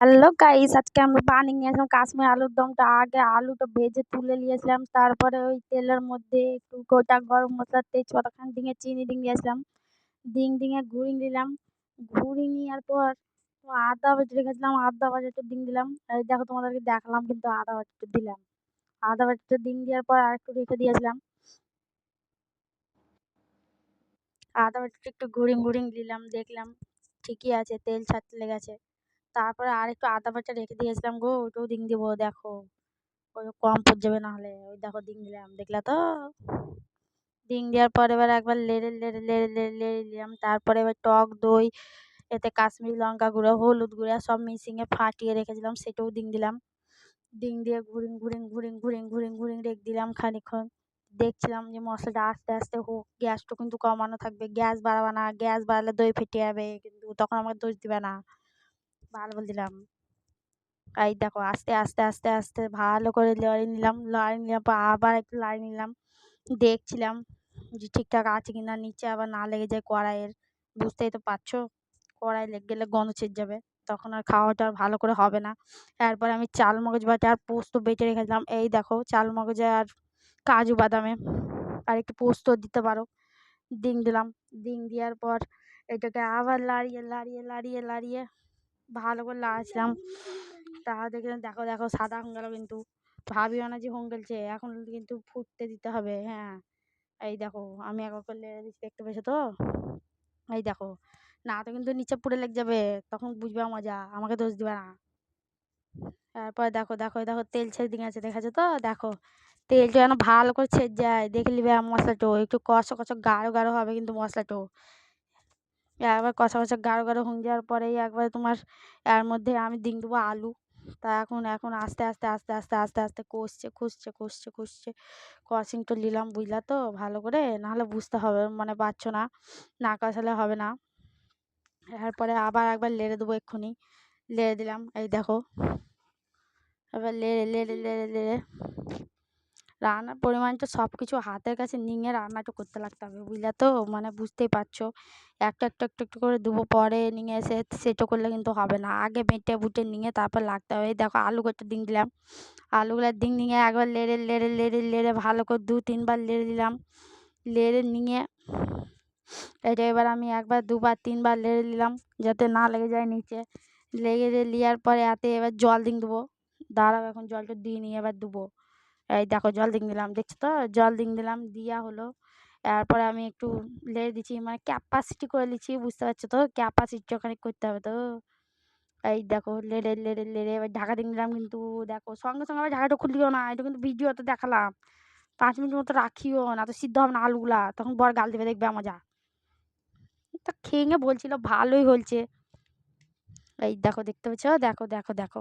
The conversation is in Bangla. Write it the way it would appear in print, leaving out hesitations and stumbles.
হ্যালো গাইস, আজকে আমরা বানিয়ে নিয়ে আসলাম কাশ্মীর আলুর দমটা। আগে আলুটা ভেজে তুলে নিয়েছিলাম, তারপরে ওই তেলের মধ্যে একটু গোটা গরম মশলা, তেজপাতাখান দিয়ে চিনি দিয়ে আসলাম, দিয়ে ঘুরিয়ে নিলাম। ঘুরিয়ে নেওয়ার পর আদা বেটে রেখেছিলাম, আদা বাটাটা দিয়ে দিলাম। এই দেখো, তোমাদেরকে দেখালাম কিন্তু আদা বাটাটা দিলাম। আদা বাটাটা দিয়ে দেওয়ার পর আর একটু রেখে দিয়েছিলাম। আদা বাটাটা একটু ঘুরিয়ে দিলাম, দেখলাম ঠিকই আছে, তেল ছাড়তে লেগেছে। তারপরে আরেকটু আদা বাটা রেখে দিয়েছিলাম গো, ওটাও দিয়ে দিব। দেখো, ওই কম পড়ে যাবে না হলে। ওই দেখো দিয়ে দিলাম, দেখলা তো? দিয়ে দেওয়ার পর এবার একবার লেড়ে দিলাম। তারপরে এবার টক দই, এতে কাশ্মীরি লঙ্কা গুঁড়ো, হলুদ গুঁড়া সব মিশিয়ে ফাটিয়ে রেখেছিলাম, সেটাও দিয়ে দিলাম। দিয়ে ঘুরিং রেখে দিলাম খানিকক্ষণ। দেখছিলাম যে মশলাটা আস্তে আস্তে হোক, গ্যাসটা কিন্তু কমানো থাকবে, গ্যাস বাড়াবা না। গ্যাস বাড়ালে দই ফেটে যাবে, কিন্তু তখন আমাকে দোষ দিবে না। ভালো বলে দিলাম। এই দেখো, আস্তে ভালো করে লড়াই নিলাম পর আবার একটু লড়াই নিলাম। দেখছিলাম যে ঠিকঠাক আছে কিনা, নিচে আবার না লেগে যায় কড়াইয়ের। বুঝতেই তো পারছো, কড়াই লেগে গেলে গন্ধ ছেড়ে যাবে, তখন আর খাওয়াটা আর ভালো করে হবে না। এরপর আমি চাল মগজ বাটা আর পোস্ত বেটে রেখেছিলাম। এই দেখো, চাল মগজে আর কাজু বাদামে আর একটু পোস্ত দিতে পারো, দিলাম। দেওয়ার পর এটাকে আবার লাড়িয়ে ভালো করে লাড়াচ্ছিলাম। তা দেখলাম, দেখো দেখো সাদা হয়ে গেল, কিন্তু ভাবিও না যে হয়ে গেছে, এখন কিন্তু ফুটতে দিতে হবে। হ্যাঁ, এই দেখো আমি একবার করে লেড়ে দিচ্ছি, দেখতে পেয়েছো তো? এই দেখো, না তো কিন্তু নিচে পুড়ে লেগে যাবে, তখন বুঝবে মজা, আমাকে দোষ দিবে না। তারপর দেখো তেল ছেড়ে দিয়ে গেছে, দেখেছো তো? দেখো, তেলটা যেন ভালো করে ছেড়ে যায়, দেখে নিবে। মশলাটা একটু কষা গাঢ় হবে কিন্তু মশলাটা একবার কষা গাঢ় হয়ে যাওয়ার পরেই একবার তোমার এর মধ্যে আমি দিয়ে দেবো আলু। তা এখন আস্তে কষছে। কষিংটা নিলাম, বুঝলা তো? ভালো করে, নাহলে বুঝতে হবে, মানে পারছো না, না কষালে হবে না। এরপরে আবার একবার লেড়ে দেবো, এক্ষুনি লেড়ে দিলাম। এই দেখো, এবার লেড়ে রান্নার পরিমাণটা সব কিছু হাতের কাছে নিয়ে রান্নাটা করতে লাগতে হবে, বুঝলে তো? মানে বুঝতেই পারছো, একটু করে দেবো, পরে নিয়ে এসে সেটা করলে কিন্তু হবে না। আগে বেটে বুটে নিয়ে তারপর লাগতে হবে। এই দেখো, আলু কটা দিয়ে দিলাম। আলুগুলো নিয়ে একবার লেড়ে ভালো করে 2-3 বার লেড়ে দিলাম। লেড়ে নিয়ে এটা এবার আমি 1-2-3 বার লেড়ে নিলাম, যাতে না লেগে যায় নিচে। লেগে নেওয়ার পরে এতে এবার জল দিয়ে দেবো। দাঁড়াও, এখন জলটা দিয়ে নিয়ে এবার দেবো। এই দেখো, জল দিয়ে দিলাম, দেখছো তো? জল দিয়ে দিলাম, দিয়া হলো। এরপরে আমি একটু লেড়ে দিচ্ছি, মানে ক্যাপাসিটি করে নিচ্ছি, বুঝতে পারছো তো? ক্যাপাসিটি ওখানে করতে হবে তো। এই দেখো, লেড়ে এবার ঢাকা দিয়ে দিলাম। কিন্তু দেখো, সঙ্গে আবার ঢাকাটা খুলিও না, এটা কিন্তু ভিডিওতে দেখালাম। 5 মিনিট মতো রাখিও না, তো সিদ্ধ হবে না আলুগুলা, তখন বর গাল দেবে, দেখবে মজা। তা খেয়ে বলছিল ভালোই হয়েছে। এই দেখো, দেখতে পেয়েছো? দেখো।